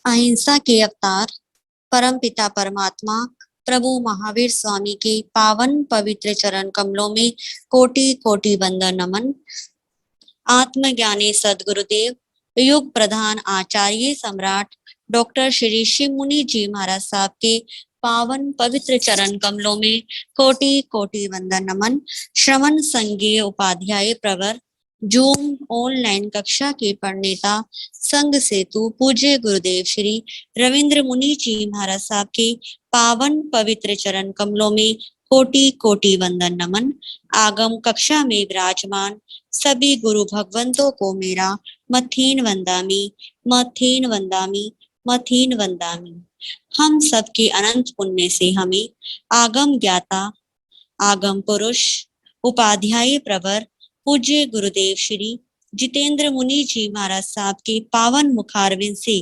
अहिंसा के अवतार परम पिता परमात्मा प्रभु महावीर स्वामी के पावन पवित्र चरण कमलों में कोटि कोटि वंदन नमन। आत्मज्ञानी सदगुरुदेव युग प्रधान आचार्य सम्राट डॉक्टर श्री शिव मुनि जी महाराज साहब के पावन पवित्र चरण कमलों में कोटि कोटि वंदन नमन। श्रवण संघीय उपाध्याय प्रवर जूम ऑनलाइन कक्षा के प्रणेता संघ सेतु पूज्य गुरुदेव श्री रविंद्र मुनि जी महाराज साहब के पावन पवित्र चरण कमलों में कोटि कोटि वंदन नमन। आगम कक्षा में विराजमान सभी गुरु भगवंतों को मेरा मथीन वंदामी मथीन वंदामी मथीन वंदामी। हम सबके अनंत पुण्य से हमें आगम ज्ञाता आगम पुरुष उपाध्याय प्रवर पूज्य गुरुदेव श्री जितेंद्र मुनि जी महाराज साहब के पावन मुखारविंद से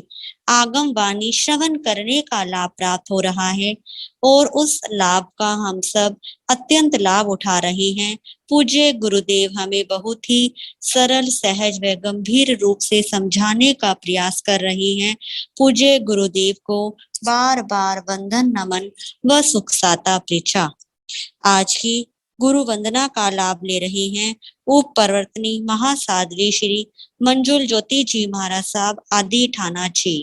आगम वाणी श्रवण करने का लाभ प्राप्त हो रहा है और उस लाभ का हम सब अत्यंत लाभ उठा रहे हैं। पूज्य गुरुदेव हमें बहुत ही सरल सहज व गंभीर रूप से समझाने का प्रयास कर रहे हैं। पूज्य गुरुदेव को बार बार वंदन नमन व सुख साता पृछा। आज की गुरु वंदना का लाभ ले रहे हैं उप प्रवर्तनी महासाध्वी श्री मंजुल ज्योति जी महाराज साहब आदि ठाना जी।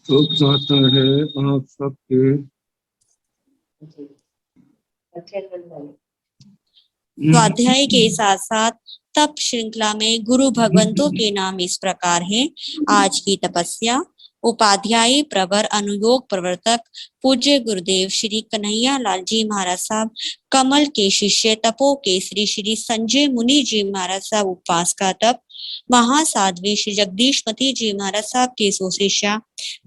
सुख साता है आप सबके। स्वाध्याय के साथ साथ तप श्रृंखला में गुरु भगवंतों के नाम इस प्रकार हैं। आज की तपस्या उपाध्याय प्रवर अनुयोग प्रवर्तक पूज्य गुरुदेव श्री कन्हैया लाल जी महाराज साहब कमल के शिष्य तपो केसरी श्री संजय मुनि जी महाराज साहब उपवास का तप महासाध्वी श्री जगदीशमती जी महाराज साहब के सुशिष्या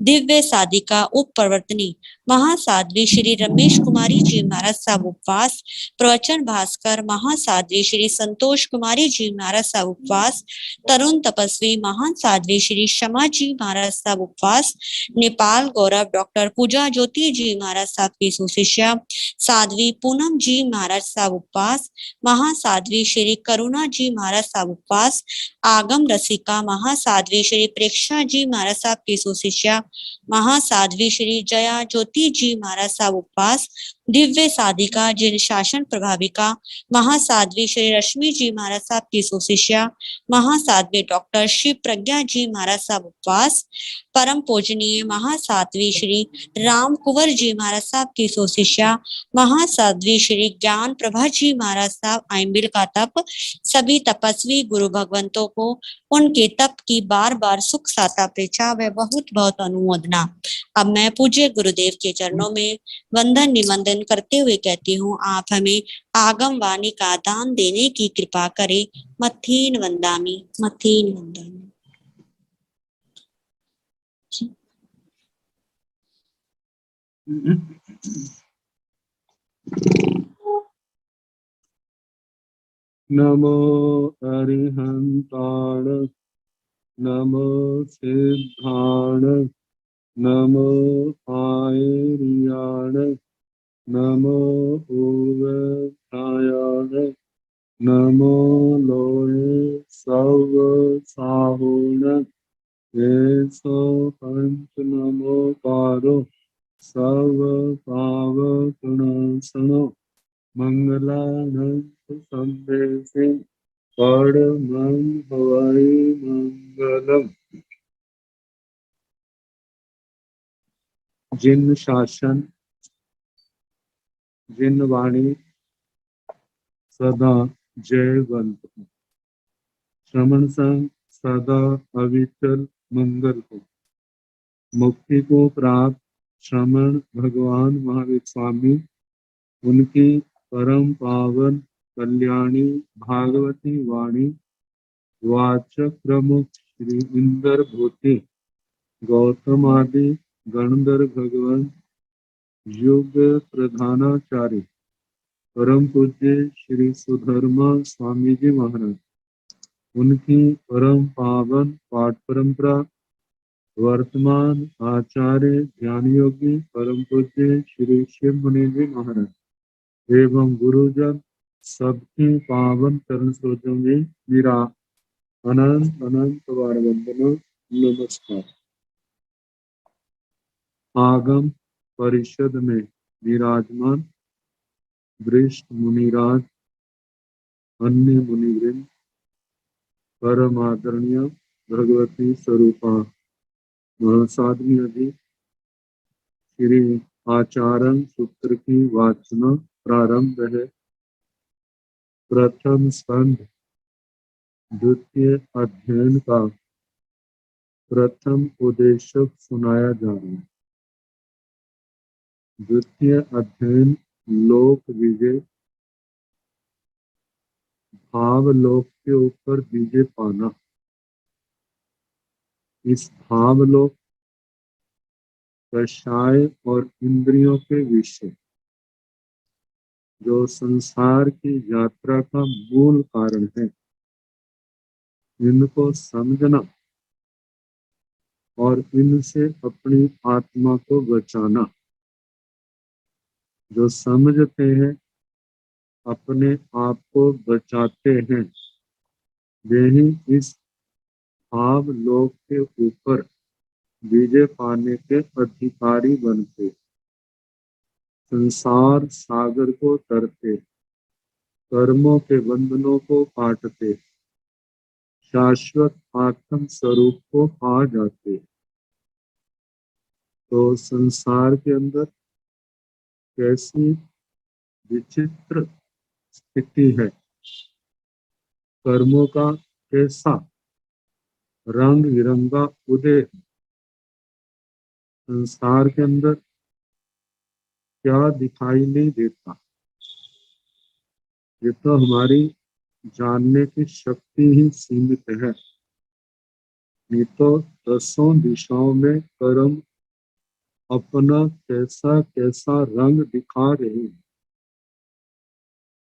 दिव्य साधिका उप प्रवर्तनी महासाध्वी श्री रमेश कुमारी जी महाराज साहब उपवास प्रवचन भास्कर महासाध्वी श्री संतोष कुमारी जी महाराज साहब उपवास तरुण तपस्वी महासाध्वी श्री शमा जी महाराज साहब उपवास नेपाल गौरव डॉक्टर पूजा ज्योति जी महाराज साहब की सुशिष्या साध्वी पूनम जी महाराज साहब उपवास महासाध्वी श्री करुणा जी महाराज साहब उपवास आगम रसिका महासाध्वी श्री प्रेक्षा जी महाराज साहब की सुशिष्या महासाध्वी श्री जया ज्योति जी महाराज साहब उपवास दिव्य साधिका जिन शासन प्रभाविका महासाध्वी श्री रश्मि जी महाराज साहब की सुशिष्या महासाध्वी डॉक्टर शिव प्रज्ञा जी महाराज साहब उपवास परम पूजनीय महासाध्वी श्री राम कुंवर जी महाराज साहब की सुशिष्या महासाध्वी श्री ज्ञान प्रभा जी महाराज साहब आइंबिल का तप सभी तपस्वी गुरु भगवंतों को उनके तप की बार बार सुख साता पृछा व बहुत बहुत अनुमोदना। अब मैं पूज्य गुरुदेव के चरणों में वंदन निवंदन करते हुए कहती हूँ, आप हमें आगम वाणी का दान देने की कृपा करें। मथीन वंदामी मथीन वंदामी। नमो अरिहंताण नमो सिद्धाण नमो आयर्याण नमो उवधायाण नमो लोहे सव साहुण येसो पंच नमो पारो सव पावकणासनो मंगलानंद संदेशे परमं हवै मंगलम्। जिन शासन जिन वाणी सदा जयवंत हो। श्रवण संग सदा अविचल मंगल हो। मुक्ति को प्राप्त श्रमण भगवान महावीर स्वामी, उनकी परम पावन कल्याणी भागवती वाणी वाचक प्रमुख श्री इंद्र भूति गौतम आदि गणधर भगवान युग प्रधानाचार्य परम पूज्य श्री सुधर्मा स्वामी जी महाराज, उनकी परम पावन पाठ परंपरा वर्तमान आचार्य ज्ञान योगी परम पूज्य श्री शिव मुनि जी महाराज एवं गुरुजन सबकी पावन चरण सरोजों में मेरा अनंत अनंत बार वंदना नमस्कार। आगम परिषद में विराजमान वरिष्ठ मुनिराज, अन्य मुनिवृंद, परम आदरणीय भगवती स्वरूपा महासाध्वी आदि, श्री आचारण सूत्र की वाचना प्रारंभ है। प्रथम स्कंध द्वितीय अध्ययन का प्रथम उपदेशक सुनाया जा रहा है। द्वितीय अध्ययन लोक विजय, भाव लोक के ऊपर विजय पाना। इस भावलोक कषाय और इंद्रियों के विषय जो संसार की यात्रा का मूल कारण है, इनको समझना और इनसे अपनी आत्मा को बचाना। जो समझते हैं अपने आप को बचाते हैं, वे ही इस भाव लोक के ऊपर विजय पाने के अधिकारी बनते, संसार सागर को तरते, कर्मों के बंधनों को काटते, शाश्वत आत्म स्वरूप को पा जाते। तो संसार के अंदर कैसी विचित्र स्थिति है, कर्मों का कैसा रंग बिरंगा उदय, संसार के अंदर क्या दिखाई नहीं देता। ये तो हमारी जानने की शक्ति ही सीमित है, नहीं तो दसों दिशाओं में कर्म अपना कैसा कैसा रंग दिखा रहे हैं।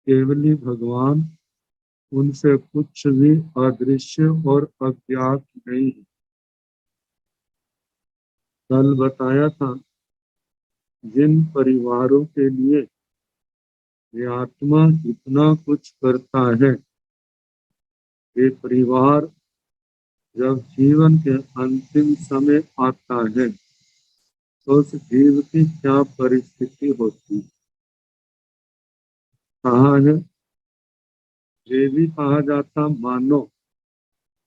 केवली भगवान, उनसे कुछ भी अदृश्य और अज्ञात नहीं है। कल बताया था, जिन परिवारों के लिए ये आत्मा इतना कुछ करता है, ये परिवार जब जीवन के अंतिम समय आता है तो उस जीव की क्या परिस्थिति होती। कहा है, ये भी कहा जाता, मानो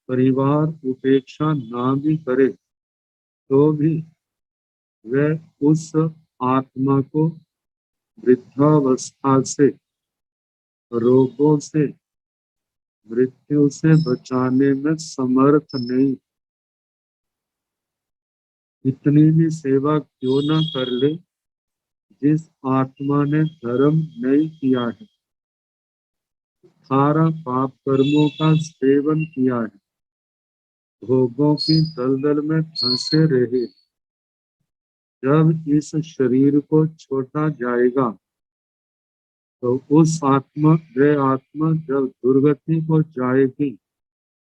परिवार उपेक्षा ना भी करे तो भी वह उस आत्मा को वृद्धावस्था से, रोगों से, मृत्यु से बचाने में समर्थ नहीं। इतनी भी सेवा क्यों ना कर ले। जिस आत्मा ने धर्म नहीं किया है, सारा पाप कर्मों का सेवन किया है, भोगों की दलदल में फंसे रहे, जब इस शरीर को छोड़ा जाएगा तो उस वह आत्मा जब दुर्गति को जाएगी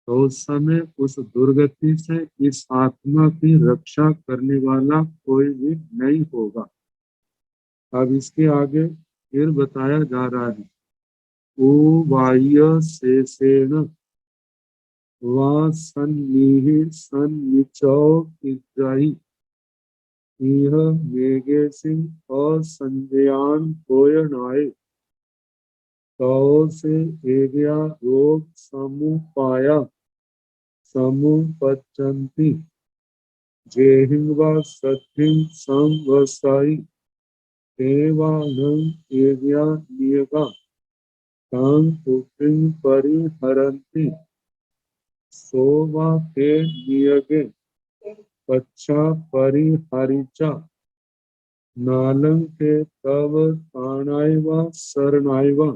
तो उस समय उस दुर्गति से इस आत्मा की रक्षा करने वाला कोई भी नहीं होगा। अब इसके आगे फिर बताया जा रहा है, ओ बाह्य शेषेण वा सन्निहि सन्निचौ इज्जाहि इह मेघे सिंह असंजयान कोयनाय तौ से एरिया रोग समुपाया समुपचंती जेहिंवा सत्थिं संवसाई देवानं एव्या नियगा तां पुत्रिं परिहरन्ति सोवा ते नियगे पच्छा परिहरिचा नालं ते तव ताणायवा शरणायवा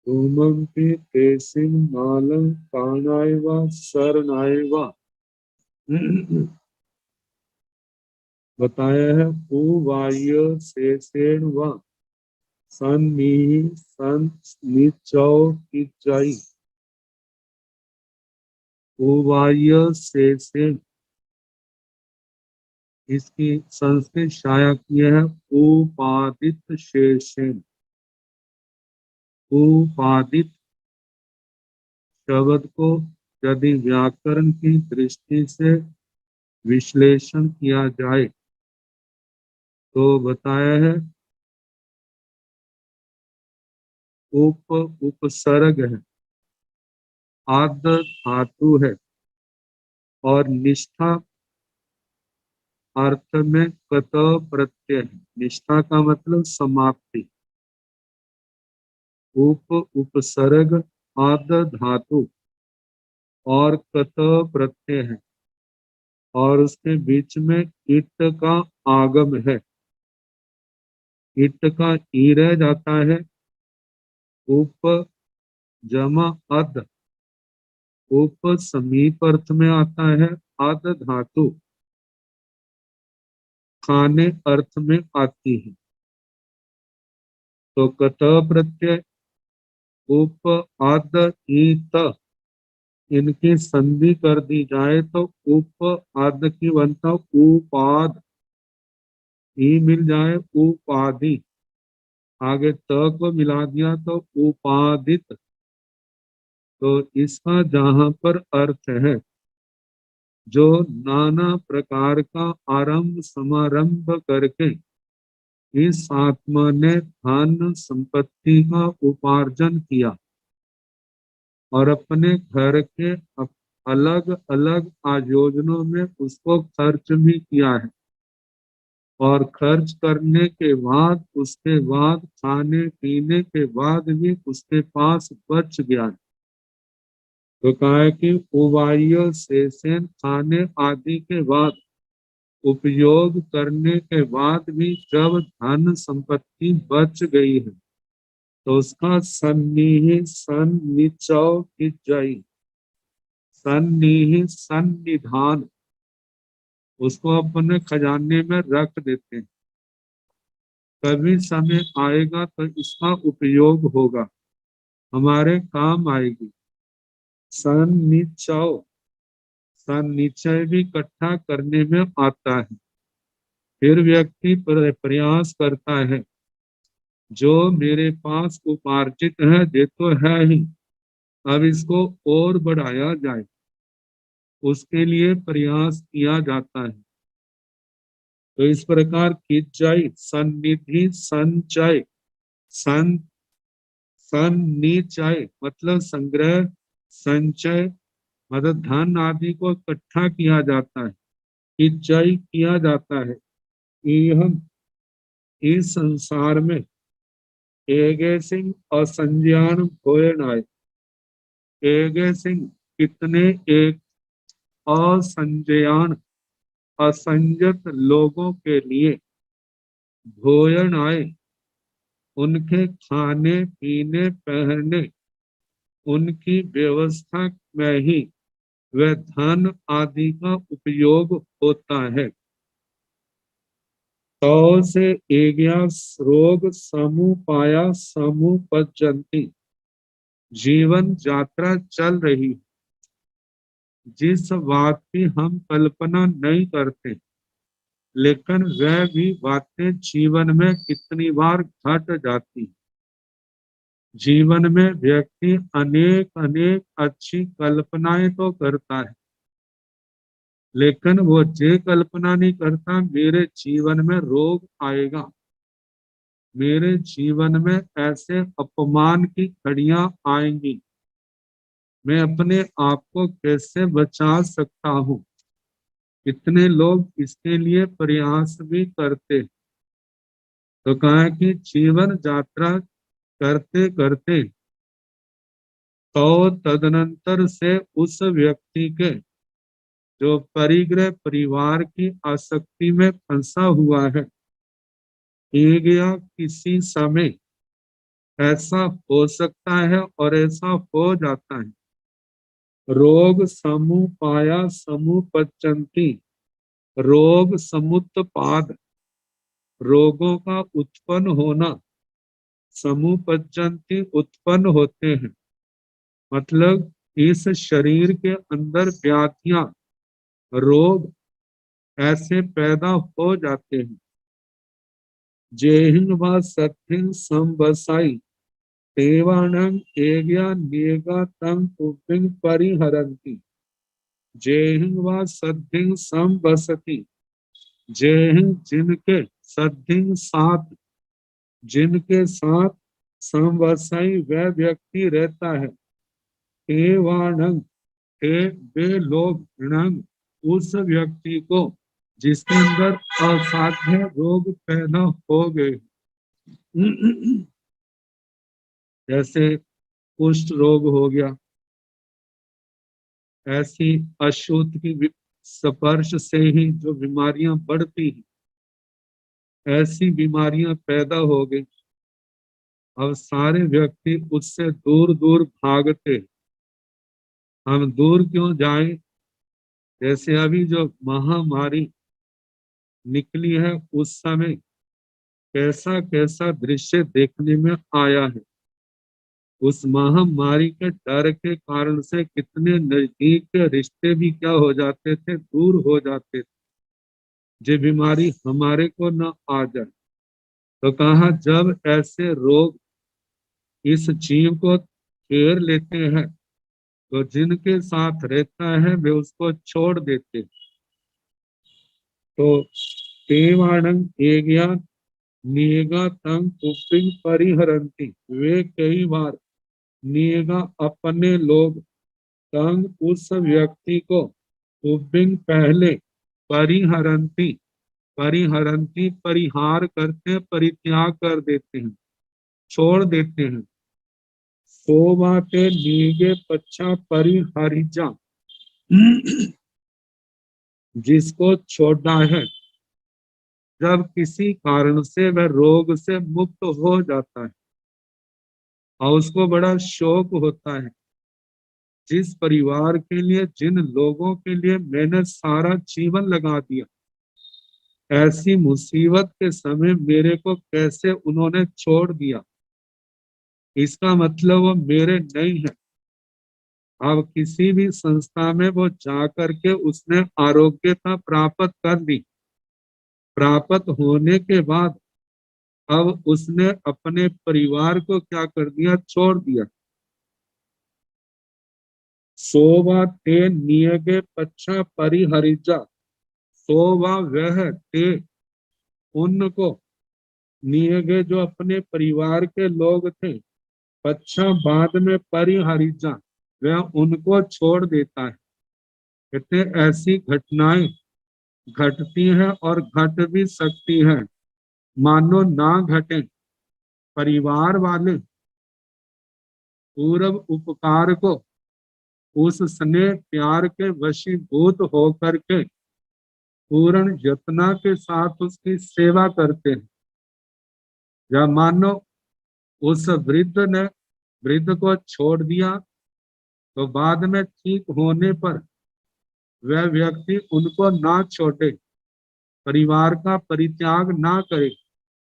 धूमंपि तेसिं नालं ताणायवा शरणायवा। बताया है उवाह्य शेषेण व सन्नी सन्निचौ किच्चाई। उवाह्य शेषेण, इसकी संस्कृत छाया की है उपादित शेषेण। उपादित शब्द को यदि व्याकरण की दृष्टि से विश्लेषण किया जाए तो बताया है उपसर्ग है, आद धातु है और निष्ठा अर्थ में कत प्रत्यय है। निष्ठा का मतलब समाप्ति। उपसर्ग आद धातु और कत प्रत्यय है और उसके बीच में इट का आगम है। इट का ई रह जाता है। उप जमा अद, उप समीप अर्थ में आता है। अद धातु खाने अर्थ में आती है। तो कत प्रत्यय उप आद ईत, इनकी संधि कर दी जाए तो उप आद की बनता उपाद, ई मिल जाए उपाधि, आगे त को मिला दिया तो उपादित। तो इसका जहां पर अर्थ है जो नाना प्रकार का आरंभ समारंभ करके इस आत्मा ने धन संपत्ति का उपार्जन किया और अपने घर के अलग अलग आयोजनों में उसको खर्च भी किया है और खर्च करने के बाद उसके बाद खाने पीने के बाद भी उसके पास बच गया। तो कहा है कि उवाह्य शेषेण, खाने आदि के बाद उपयोग करने के बाद भी जब धन संपत्ति बच गई है तो उसका सन्निहि सन्निचौ की जाई, सन्निहि सन्निधान, उसको अपने खजाने में रख देते हैं। कभी समय आएगा तो इसका उपयोग होगा, हमारे काम आएगी। सन्निचौ, सन्निचय भी इकट्ठा करने में आता है। फिर व्यक्ति प्रयास करता है जो मेरे पास उपार्जित है, ये तो है ही, अब इसको और बढ़ाया जाए, उसके लिए प्रयास किया जाता है। तो इस प्रकार किच्चाई सन्निधि संचय, सन सन्निचय मतलब संग्रह, संचय मतलब धन आदि को इकट्ठा किया जाता है, किच्चाई किया जाता है। हम इस संसार में एगे सिंह असंज्ञान भोयनाय, एगे सिंह कितने एक असंज्ञान असंजत लोगों के लिए भोजन आए, उनके खाने पीने पहनने उनकी व्यवस्था में ही वह धन आदि का उपयोग होता है। तो से एग्या रोग समूह पाया समूह पचंती, जीवन यात्रा चल रही, जिस बात की हम कल्पना नहीं करते, लेकिन वह भी बातें जीवन में कितनी बार घट जाती। जीवन में व्यक्ति अनेक अनेक अच्छी कल्पनाएं तो करता है, लेकिन वो ये कल्पना नहीं करता मेरे जीवन में रोग आएगा, मेरे जीवन में ऐसे अपमान की घड़ियां आएंगी, मैं अपने आप को कैसे बचा सकता हूँ। कितने लोग इसके लिए प्रयास भी करते। तो कहा कि जीवन यात्रा करते करते तो तदनंतर से उस व्यक्ति के जो परिग्रह परिवार की आसक्ति में फंसा हुआ है, एक या किसी समय ऐसा हो सकता है और ऐसा हो जाता है। रोग समुपाया समुपचंती, रोग समुत्पाद, रोगों का उत्पन्न होना, समुपचंती उत्पन्न होते हैं। मतलब इस शरीर के अंदर व्याधियां, रोग ऐसे पैदा हो जाते हैं। जेहिं व सत्थिं संवसाई देवानं एग्या नेगा तंग पुपिंग परिहरन्ति। जेहिं व सद्धिं संवसति, जेहिं जिनके, सद्धिं साथ, जिनके साथ, संवसाई वह व्यक्ति रहता है, देवानं हे वे लोग, नंग उस व्यक्ति को जिसके अंदर असाध्य रोग पैदा हो गए, जैसे कुष्ठ रोग हो गया, ऐसी अशुद्ध की स्पर्श से ही जो बीमारियां बढ़ती हैं, ऐसी बीमारियां पैदा हो गई। अब सारे व्यक्ति उससे दूर दूर भागते। हम दूर क्यों जाएं? जैसे अभी जो महामारी निकली है उस समय कैसा कैसा दृश्य देखने में आया है। उस महामारी के डर के कारण से कितने नजदीक के रिश्ते भी क्या हो जाते थे, दूर हो जाते थे, जो बीमारी हमारे को न आ जाए। तो कहा जब ऐसे रोग इस जीव को घेर लेते हैं तो जिनके साथ रहता है वे उसको छोड़ देते। तो देवाणं एग्या नियगा तंग पुपिंग परिहरंती, वे कई बार नियगा अपने लोग, तंग उस व्यक्ति को, पुपिंग पहले, परिहरंती, परिहरंती परिहार करते, परित्याग कर देते हैं, छोड़ देते हैं। सोवाते नीगे पच्छा परिहरिजा, जिसको छोड़ा है, जब किसी कारण से वह रोग से मुक्त हो जाता है और उसको बड़ा शौक होता है, जिस परिवार के लिए, जिन लोगों के लिए मैंने सारा जीवन लगा दिया, ऐसी मुसीबत के समय मेरे को कैसे उन्होंने छोड़ दिया, इसका मतलब वो मेरे नहीं है। अब किसी भी संस्था में वो जा करके उसने आरोग्यता प्राप्त कर ली, प्राप्त होने के बाद अब उसने अपने परिवार को क्या कर दिया, छोड़ दिया। सोवा ते नियगे पच्छा परिहरिजा, सोवा वह ते उनको, नियगे जो अपने परिवार के लोग थे, पच्छा बाद में परिहरिजा वह उनको छोड़ देता है। कहते ऐसी घटनाएं घटती हैं और घट भी सकती हैं, मानो ना घटे। परिवार वाले पूर्व उपकार को उस स्नेह प्यार के वशीभूत होकर के पूर्ण यत्न के साथ उसकी सेवा करते हैं। या मानो उस वृद्ध ने वृद्ध को छोड़ दिया तो बाद में ठीक होने पर वह व्यक्ति उनको ना छोड़े, परिवार का परित्याग ना करे,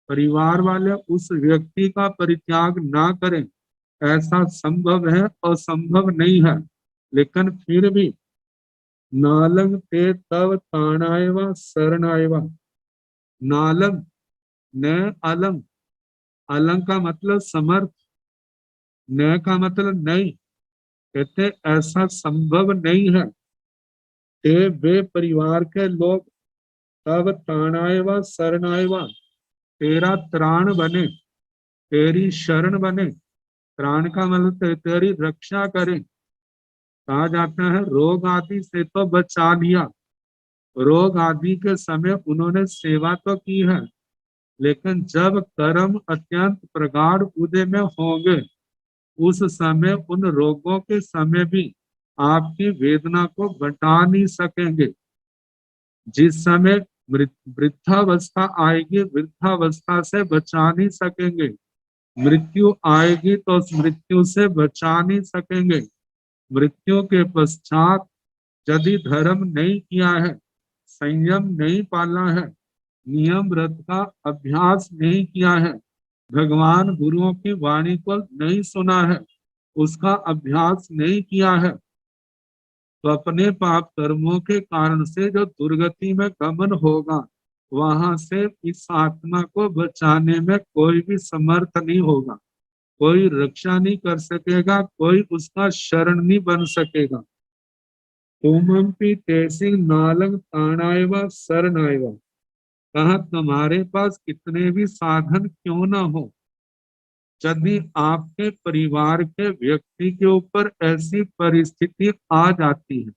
परिवार वाले उस व्यक्ति का परित्याग ना करें, ऐसा संभव है और संभव नहीं है। लेकिन फिर भी नालंग ते तव ताणायवा शरणायवा, नालंग न अलंग, अलंग का मतलब समर्थ, न का मतलब नहीं, कहते ऐसा संभव नहीं है। ते वे परिवार के लोग तब ताणायवा शरणायवा, तेरा त्राण बने, तेरी शरण बने। त्राण का मतलब तेरी रक्षा करें। कहा जाता है रोग आदि से तो बचा लिया, रोग आदि के समय उन्होंने सेवा तो की है, लेकिन जब कर्म अत्यंत प्रगाढ़ उदय में होंगे, उस समय उन रोगों के समय भी आपकी वेदना को घटा नहीं सकेंगे। जिस समय वृद्धावस्था आएगी, वृद्धावस्था से बचा नहीं सकेंगे। मृत्यु आएगी तो उस मृत्यु से बचा नहीं सकेंगे। मृत्यु के पश्चात यदि धर्म नहीं किया है, संयम नहीं पाला है, नियम व्रत का अभ्यास नहीं किया है, भगवान गुरुओं की वाणी को नहीं सुना है, उसका अभ्यास नहीं किया है, तो अपने पाप कर्मों के कारण से जो दुर्गति में गमन होगा, वहां से इस आत्मा को बचाने में कोई भी समर्थ नहीं होगा, कोई रक्षा नहीं कर सकेगा, कोई उसका शरण नहीं बन सकेगा। तुमपि तेसिंग नालंग ताणायवा शरणायवा, कहा तुम्हारे पास कितने भी साधन क्यों ना हो, यदि आपके परिवार के व्यक्ति के ऊपर ऐसी परिस्थिति आ जाती है,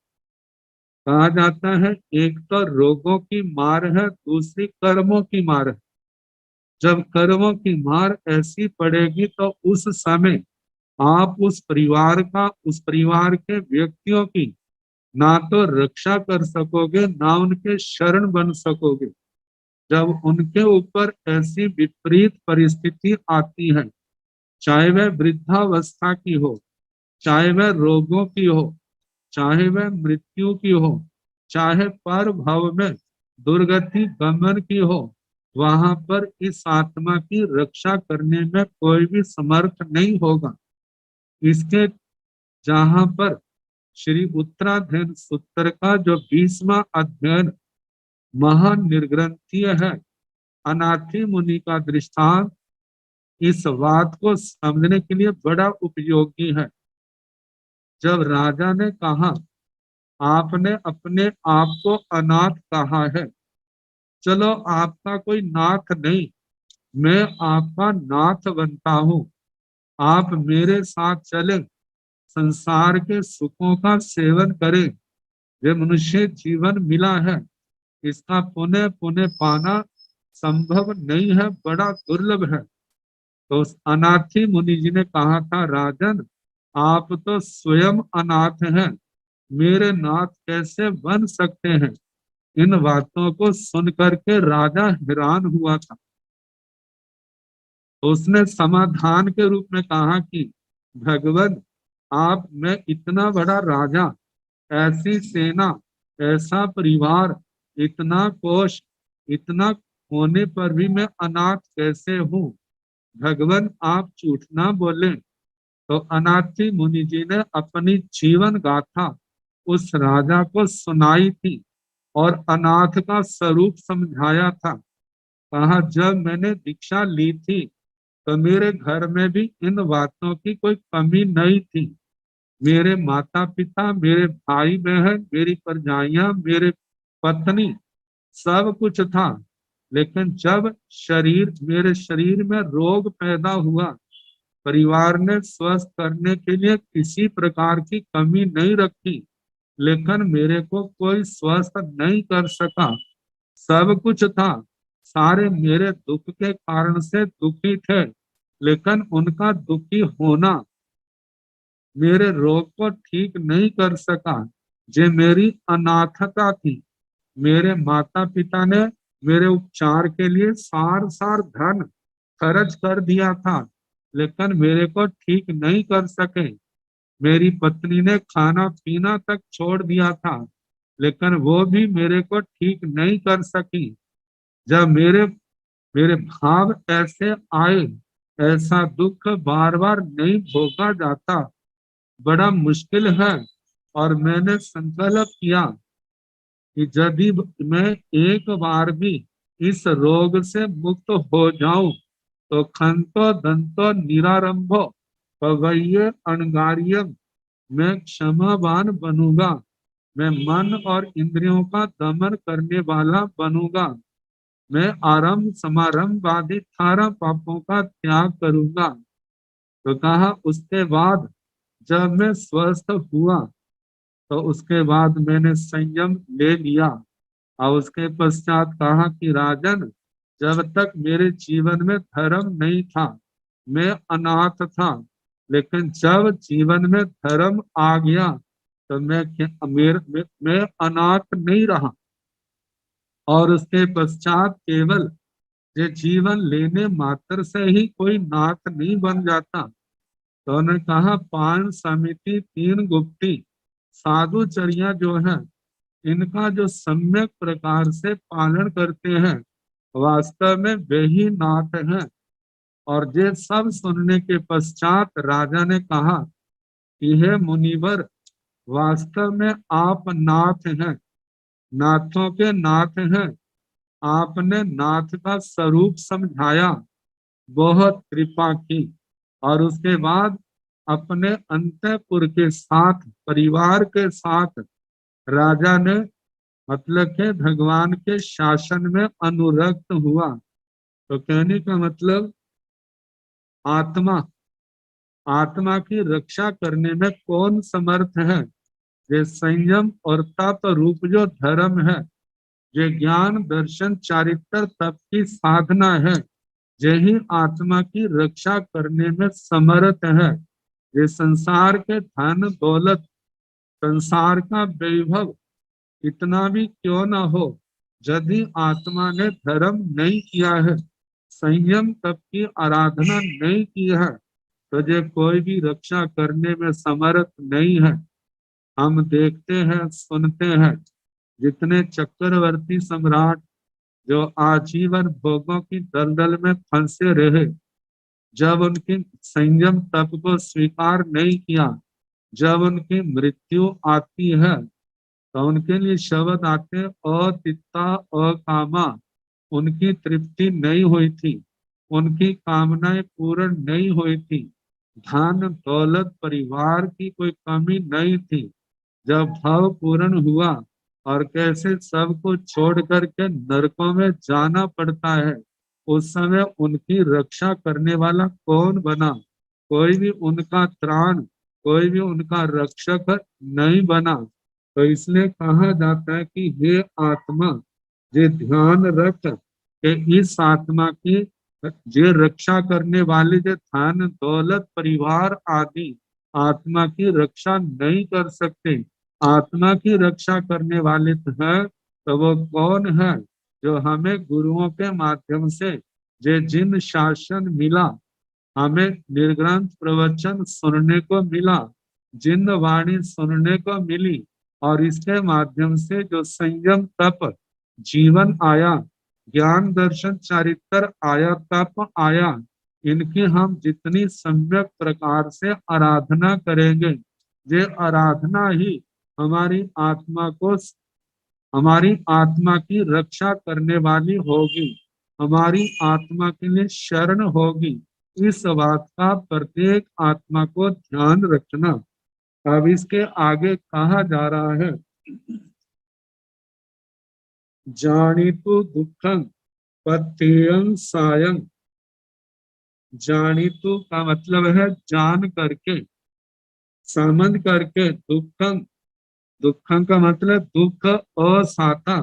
कहा जाता है एक तो रोगों की मार है, दूसरी कर्मों की मार है। जब कर्मों की मार ऐसी पड़ेगी तो उस समय आप उस परिवार के व्यक्तियों की ना तो रक्षा कर सकोगे, ना उनके शरण बन सकोगे। जब उनके ऊपर ऐसी विपरीत परिस्थिति आती है, चाहे वह वृद्धावस्था की हो, चाहे वह रोगों की हो, चाहे वह मृत्यु की हो, चाहे पर भव में दुर्गति गमन की हो, वहां पर इस आत्मा की रक्षा करने में कोई भी समर्थ नहीं होगा। इसके जहां पर श्री उत्तराध्ययन सूत्र का जो 20वां अध्ययन महान निर्ग्रंथीय है, अनाथी मुनि का दृष्टांत इस बात को समझने के लिए बड़ा उपयोगी है। जब राजा ने कहा आपने अपने आप को अनाथ कहा है, चलो आपका कोई नाथ नहीं, मैं आपका नाथ बनता हूँ, आप मेरे साथ चलें, संसार के सुखों का सेवन करें। ये मनुष्य जीवन मिला है, इसका पुनः पुनः पाना संभव नहीं है, बड़ा दुर्लभ है। तो उस अनाथी मुनि जी ने कहा था, राजन आप तो स्वयं अनाथ हैं, मेरे नाथ कैसे बन सकते हैं। इन बातों को सुन करके राजा हैरान हुआ था। तो उसने समाधान के रूप में कहा कि भगवान आप, मैं इतना बड़ा राजा, ऐसी सेना, ऐसा परिवार, इतना कोष, इतना होने पर भी मैं अनाथ कैसे हूँ। भगवान आप झूठ ना बोले। तो अनाथी मुनि जी ने अपनी जीवन गाथा उस राजा को सुनाई थी और अनाथ का स्वरूप समझाया था। कहा जब मैंने दीक्षा ली थी तो मेरे घर में भी इन बातों की कोई कमी नहीं थी। मेरे माता पिता, मेरे भाई बहन, मेरी परजाइयां, मेरे पत्नी, सब कुछ था। लेकिन जब मेरे शरीर में रोग पैदा हुआ, परिवार ने स्वस्थ करने के लिए किसी प्रकार की कमी नहीं रखी, लेकिन मेरे को कोई स्वस्थ नहीं कर सका। सब कुछ था, सारे मेरे दुख के कारण से दुखी थे, लेकिन उनका दुखी होना मेरे रोग को ठीक नहीं कर सका। जे मेरी अनाथता थी। मेरे माता पिता ने मेरे उपचार के लिए सार सार धन खर्च कर दिया था, लेकिन मेरे को ठीक नहीं कर सके। मेरी पत्नी ने खाना पीना तक छोड़ दिया था, लेकिन वो भी मेरे को ठीक नहीं कर सकी। जब मेरे मेरे भाव ऐसे आए, ऐसा दुख बार बार नहीं भोगा जाता, बड़ा मुश्किल है। और मैंने संकल्प किया कि यदि मैं एक बार भी इस रोग से मुक्त हो जाऊं तो खंतो दंतो निरारंभो पवैये अणगारियम, मैं क्षमावान बनूंगा, मैं मन और इंद्रियों का दमन करने वाला बनूंगा, मैं आरंभ समारंभ आदि 18 पापों का त्याग करूंगा। तो कहा उसके बाद जब मैं स्वस्थ हुआ तो उसके बाद मैंने संयम ले लिया और उसके पश्चात कहा कि राजन, जब तक मेरे जीवन में धर्म नहीं था मैं अनाथ था, लेकिन जब जीवन में धर्म आ गया तो मैं अनाथ नहीं रहा। और उसके पश्चात केवल ये जीवन लेने मात्र से ही कोई नाथ नहीं बन जाता। तो उन्होंने कहा पान समिति तीन गुप्ती साधुचर्या जो है, इनका जो सम्यक प्रकार से पालन करते हैं वास्तव में वे ही नाथ हैं। और ये सब सुनने के पश्चात राजा ने कहा कि हे मुनिवर, वास्तव में आप नाथ हैं, नाथों के नाथ हैं। आपने नाथ का स्वरूप समझाया, बहुत कृपा की। और उसके बाद अपने अंतःपुर के साथ, परिवार के साथ राजा ने मतलब के भगवान के शासन में अनुरक्त हुआ। तो कहने का मतलब आत्मा, आत्मा की रक्षा करने में कौन समर्थ है? ये संयम और तप रूप जो धर्म है, ये ज्ञान दर्शन चारित्र तप की साधना है, यही आत्मा की रक्षा करने में समर्थ है। ये संसार के धन दौलत, संसार का वैभव कितना भी क्यों ना हो, यदि आत्मा ने धर्म नहीं किया है, संयम तप की आराधना नहीं की है, तो ये कोई भी रक्षा करने में समर्थ नहीं है। हम देखते हैं, सुनते हैं, जितने चक्रवर्ती सम्राट जो आजीवन भोगों की दलदल में फंसे रहे, जब उनकी संयम तप को स्वीकार नहीं किया, जब उनकी मृत्यु आती है, तो उनके लिए शब्द आते अतित्ता अकामा, उनकी तृप्ति नहीं हुई थी, उनकी कामनाएं पूर्ण नहीं हुई थी, धन दौलत परिवार की कोई कमी नहीं थी। जब भाव पूर्ण हुआ और कैसे सबको छोड़ करके नरकों में जाना पड़ता है, उस समय उनकी रक्षा करने वाला कौन बना? कोई भी उनका त्राण, कोई भी उनका रक्षक नहीं बना। तो इसलिए कहा जाता है कि हे आत्मा, ये ध्यान रख कि इस आत्मा की ये रक्षा करने वाले जो धन दौलत परिवार आदि आत्मा की रक्षा नहीं कर सकते। आत्मा की रक्षा करने वाले है तो वो कौन है? जो हमें गुरुओं के माध्यम से जे जिन शासन मिला, हमें निर्ग्रंथ प्रवचन सुनने को मिला, जिन वाणी सुनने को मिली, और इसके माध्यम से जो संयम तप जीवन आया, ज्ञान दर्शन चारित्र आया, तप आया, इनकी हम जितनी सम्यक प्रकार से आराधना करेंगे, ये आराधना ही हमारी आत्मा को, हमारी आत्मा की रक्षा करने वाली होगी, हमारी आत्मा के लिए शरण होगी। इस बात का प्रत्येक आत्मा को ध्यान रखना। अब इसके आगे कहा जा रहा है, जानितु दुखं पत्यं सायं। जानितु का मतलब है जान करके, समझ करके, दुखं, दुखं का मतलब दुख असाता,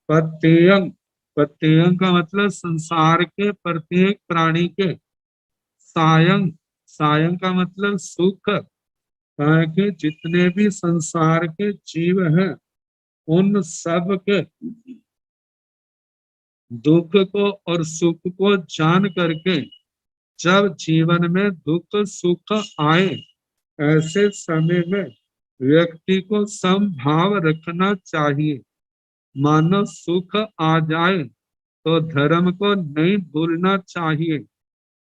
प्रत्ययं, प्रत्ययं का मतलब संसार के प्रत्येक प्राणी के, सायं, सायं का मतलब सुख, कि जितने भी संसार के जीव हैं उन सब के दुख को और सुख को जान करके जब जीवन में दुख सुख आए, ऐसे समय में व्यक्ति को समभाव रखना चाहिए। मानो सुख आ जाए तो धर्म को नहीं भूलना चाहिए,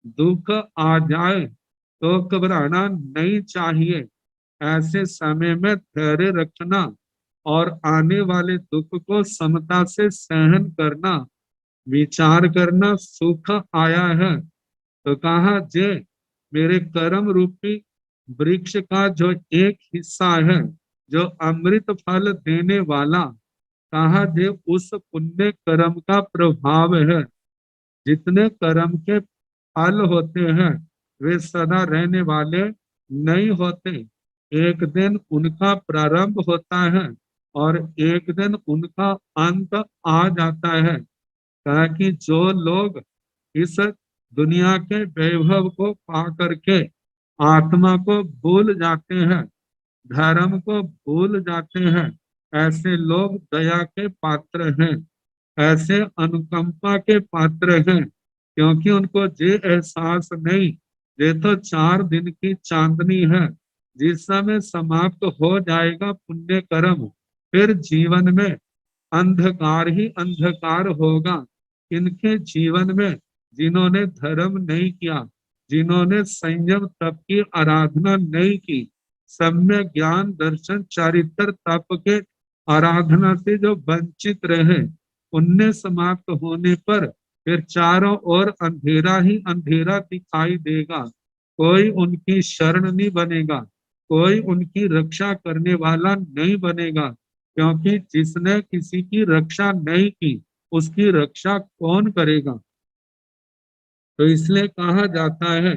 दुख आ जाए तो घबराना नहीं चाहिए। ऐसे समय में धैर्य रखना और आने वाले दुख को समता से सहन करना, विचार करना, सुख आया है तो कहा जे मेरे कर्म रूपी वृक्ष का जो एक हिस्सा है, जो अमृत फल देने वाला, कहा जे उस पुण्य कर्म का प्रभाव है। जितने कर्म के फल होते हैं वे सदा रहने वाले नहीं होते, एक दिन उनका प्रारंभ होता है और एक दिन उनका अंत आ जाता है। ताकि जो लोग इस दुनिया के वैभव को पा करके आत्मा को भूल जाते हैं, धर्म को भूल जाते हैं, ऐसे लोग दया के पात्र हैं, ऐसे अनुकंपा के पात्र हैं, क्योंकि उनको ये एहसास नहीं, ये तो 4 दिन की चांदनी है, जिस समय समाप्त हो जाएगा पुण्य कर्म, फिर जीवन में अंधकार ही अंधकार होगा। इनके जीवन में जिन्होंने धर्म नहीं किया, जिन्होंने संयम तप की आराधना नहीं की, सम्यक ज्ञान दर्शन चारित्र तप के आराधना से जो वंचित रहे, उनने समाप्त होने पर फिर चारों ओर अंधेरा ही अंधेरा दिखाई देगा। कोई उनकी शरण नहीं बनेगा, कोई उनकी रक्षा करने वाला नहीं बनेगा, क्योंकि जिसने किसी की रक्षा नहीं की उसकी रक्षा कौन करेगा। तो इसलिए कहा जाता है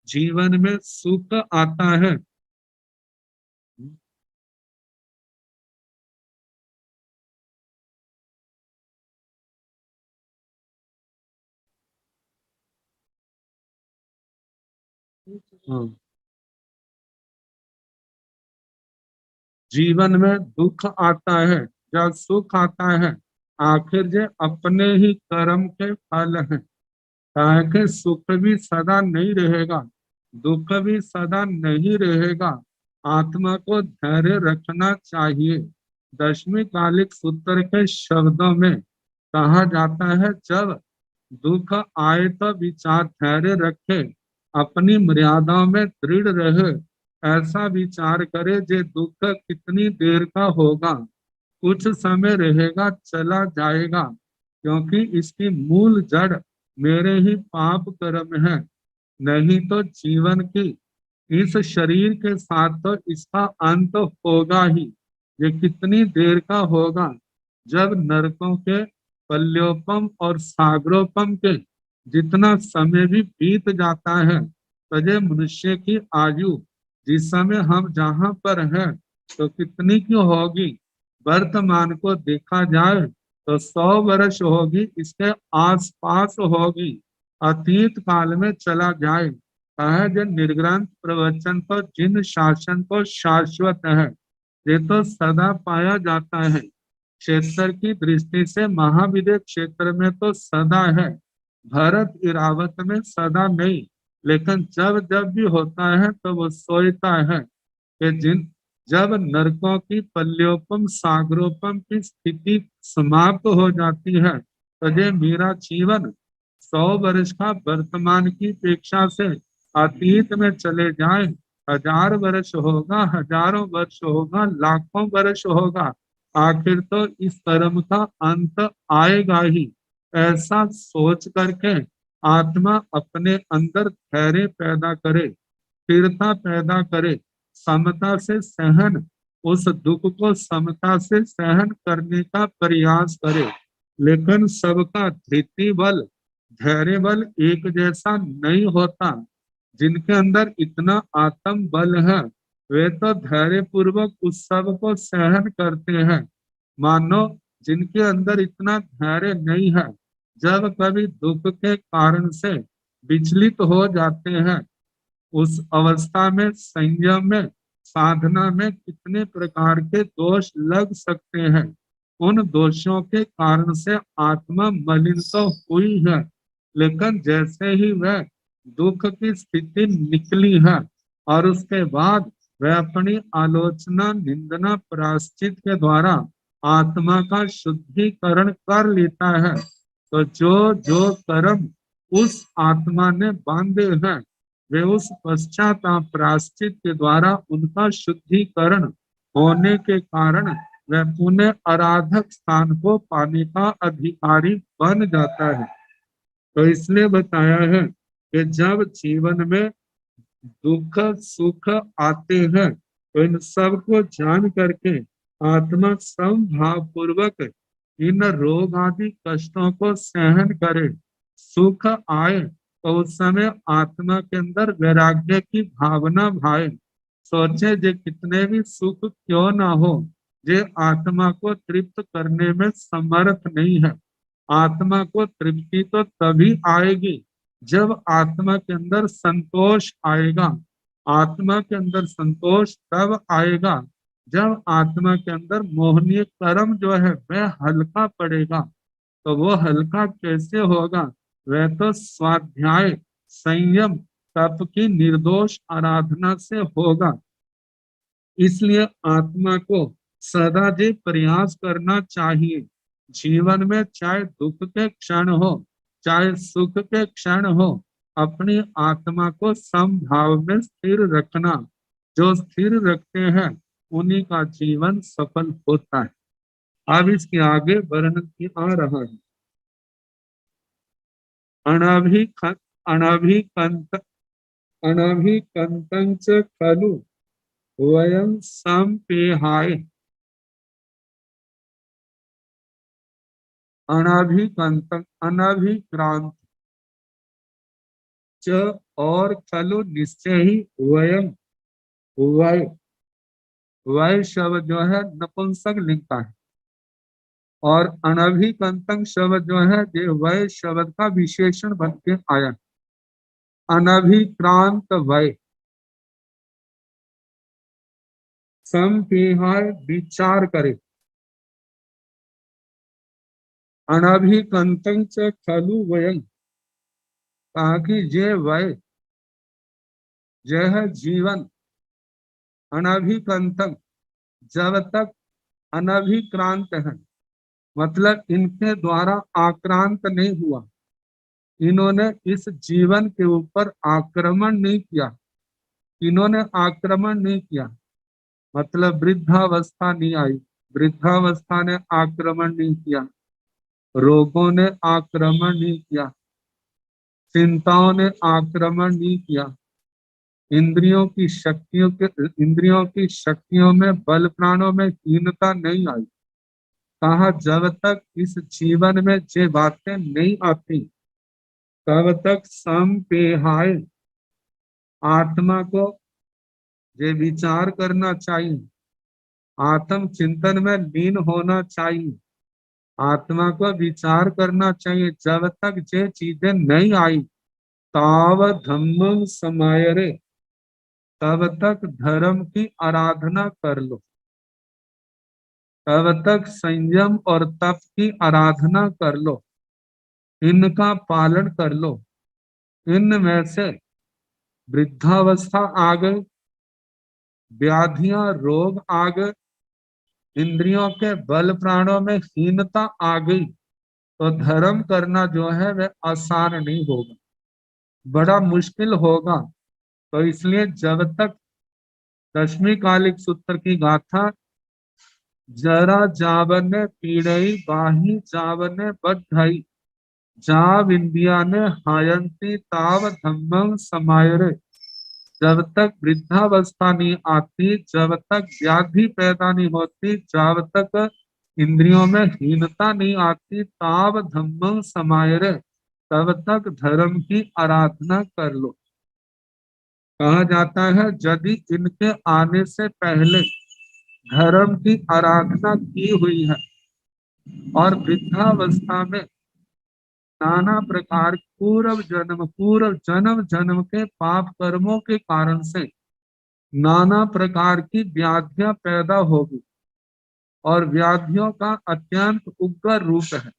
जीवन में सुख आता है। हाँ, जीवन में दुख आता है, जब सुख आता है, आखिर जे अपने ही कर्म के फल हैं। ताकि सुख भी सदा नहीं रहेगा, दुख भी सदा नहीं रहेगा। आत्मा को धैर्य रखना चाहिए। दशमी कालिक सूत्र के शब्दों में कहा जाता है, जब दुख आए तो विचार धैर्य रखे, अपनी मर्यादाओं में दृढ़ रहे, ऐसा विचार करे जे दुख कितनी देर का होगा, कुछ समय रहेगा चला जाएगा, क्योंकि इसकी मूल जड़ मेरे ही पाप कर्म है। नहीं तो जीवन की इस शरीर के साथ तो इसका अंत होगा ही। ये कितनी देर का होगा, जब नरकों के पल्योपम और सागरोपम के जितना समय भी बीत जाता है, तो ये मनुष्य की आयु जिस समय हम जहाँ पर हैं तो कितनी की होगी। वर्तमान को देखा जाए तो 100 वर्ष होगी, इसके आसपास होगी। अतीत काल में चला जाए, कहे जो निर्ग्रंथ प्रवचन तो जिन शासन को शाश्वत है, ये तो सदा पाया जाता है। क्षेत्र की दृष्टि से महाविद्य क्षेत्र में तो सदा है, भरत इरावत में सदा नहीं, लेकिन जब जब भी होता है तो वो सोचता है कि जिन जब नरकों की पल्योपम सागरोपम की स्थिति समाप्त हो जाती है, तो ये मेरा जीवन 100 वर्ष का वर्तमान की अपेक्षा से अतीत में चले जाए, 1000 वर्ष होगा, हजारों वर्ष होगा, लाखों वर्ष होगा, आखिर तो इस कर्म का अंत आएगा ही। ऐसा सोच करके आत्मा अपने अंदर धैर्य पैदा करे, स्थिरता पैदा करे, समता से सहन, उस दुख को समता से सहन करने का प्रयास करे। लेकिन सबका धृति बल, धैर्य बल एक जैसा नहीं होता। जिनके अंदर इतना आत्म बल है, वे तो धैर्य पूर्वक उस सब को सहन करते हैं। मानो जिनके अंदर इतना धैर्य नहीं है, जब कभी दुख के कारण से विचलित हो जाते हैं, उस अवस्था में संयम में साधना में कितने प्रकार के दोष लग सकते हैं। उन दोषों के कारण से आत्मा मलिन तो हुई है, लेकिन जैसे ही वह दुख की स्थिति निकली है और उसके बाद वह अपनी आलोचना निंदना प्रायश्चित के द्वारा आत्मा का शुद्धिकरण कर लेता है, तो जो जो कर्म उस आत्मा ने बांधे हैं, वे उस पश्चाताप प्रायश्चित के द्वारा उनका शुद्धिकरण होने के कारण वह पुण्य आराधक स्थान को पाने का अधिकारी बन जाता है। तो इसलिए बताया है कि जब जीवन में दुख सुख आते हैं, तो इन सब को जान करके आत्मा समभाव पूर्वक इन रोग आदि कष्टों को सहन करे। सुख आए तो उस समय आत्मा के अंदर वैराग्य की भावना भाए, सोचे जे कितने भी सुख क्यों ना हो, ये आत्मा को तृप्त करने में समर्थ नहीं है। आत्मा को तृप्ति तो तभी आएगी जब आत्मा के अंदर संतोष आएगा। आत्मा के अंदर संतोष तब आएगा जब आत्मा के अंदर मोहनीय कर्म जो है वह हल्का पड़ेगा। तो वो हल्का कैसे होगा? वह तो स्वाध्याय, संयम, तप की निर्दोष आराधना से होगा। इसलिए आत्मा को सदा जी प्रयास करना चाहिए। जीवन में चाहे दुख के क्षण हो, चाहे सुख के क्षण हो, अपनी आत्मा को समभाव में स्थिर रखना। जो स्थिर रखते हैं उन्हीं का जीवन सफल होता है। अब इसके आगे वर्णन आ रहा है। अनभिकंत अनभिकंतं च खलु वयं संपेहाय। अनभिकंतं अनभिक्रांत च और खलु निश्चय ही वयं वय वय शब्द जो है नपुंसक लिंग का है और अनभिकंतं शब्द जो है ये वय शब्द का विशेषण बन के आया। अनभिक्रांत वय संपेहाय विचार करे। अनभिकंतं च खलु वयं ताकि ये वय यह जीवन अनभिकंतम जब तक अनभिक्रांत है, मतलब इनके द्वारा आक्रांत नहीं हुआ, इन्होंने इस जीवन के ऊपर आक्रमण नहीं किया। इन्होंने आक्रमण नहीं किया मतलब वृद्धावस्था नहीं आई, वृद्धावस्था ने आक्रमण नहीं किया, रोगों ने आक्रमण नहीं किया, चिंताओं ने आक्रमण नहीं किया, इंद्रियों की शक्तियों में, बल प्राणों में हीनता नहीं आई। कहा जब तक इस जीवन में ये बातें नहीं आती तब तक संपेहाय आत्मा को ये विचार करना चाहिए, आत्म चिंतन में लीन होना चाहिए, आत्मा को विचार करना चाहिए। जब तक ये चीजें नहीं आई ताव धम्मं समायरे, तब तक धर्म की आराधना कर लो, तब तक संयम और तप की आराधना कर लो, इनका पालन कर लो। इनमें से वृद्धावस्था आ गई, व्याधियां रोग आ गए, इंद्रियों के बल प्राणों में हीनता आ गई, तो धर्म करना जो है वह आसान नहीं होगा, बड़ा मुश्किल होगा। तो इसलिए जब तक दशमी कालिक सूत्र की गाथा जरा जावने पीड़ई बाही जावने बधाई जाव इंदिया ने हायंती ताव धम्मं समायरे, जब तक वृद्धावस्था नहीं आती, जब तक व्याधि पैदा नहीं होती, जब तक इंद्रियों में हीनता नहीं आती, ताव धम्मं समायरे, तब तक धर्म की आराधना कर लो। कहा जाता है यदि इनके आने से पहले धर्म की आराधना की हुई है और वृद्धावस्था में नाना प्रकार पूर्व जन्म जन्म के पाप कर्मों के कारण से नाना प्रकार की व्याधियां पैदा होगी और व्याधियों का अत्यंत उग्र रूप है,